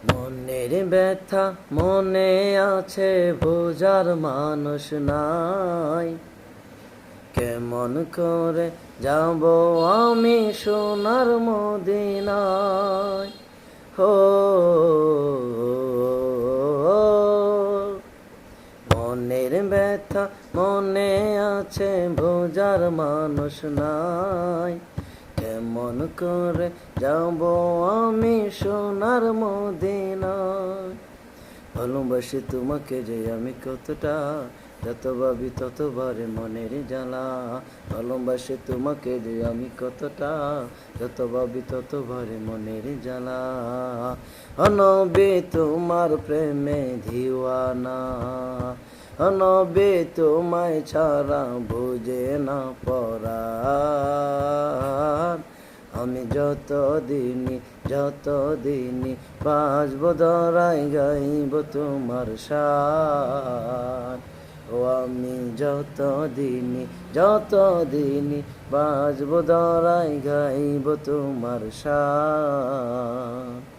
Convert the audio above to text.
মনের ব্যথা মনে আছে, বোঝার মানুষ নাই। কেমন করে যাব আমি সোনার মদিনায়। হো, মনের ব্যথা মনে আছে, বোঝার মানুষ নাই। কেমন করে যাব আমি সোনার মদিনায়। ভালোবাসি তোমাকে যে আমি কতটা, যত ভাবি ততবারে মনের জ্বালা। ভালোবাসি তোমাকে যে আমি কতটা, যত ভাবি ততবারে মনের জ্বালা। অনবে তোমার প্রেমে দিওয়ানা, অনবে তোমায় ছাড়া বুঝে না পরাণ। আমি যতদিনই বাঁচব ধরাই গাইব তোমার শান। ও আমি যতদিনই বাঁচব ধরাই গাইব তোমার শান।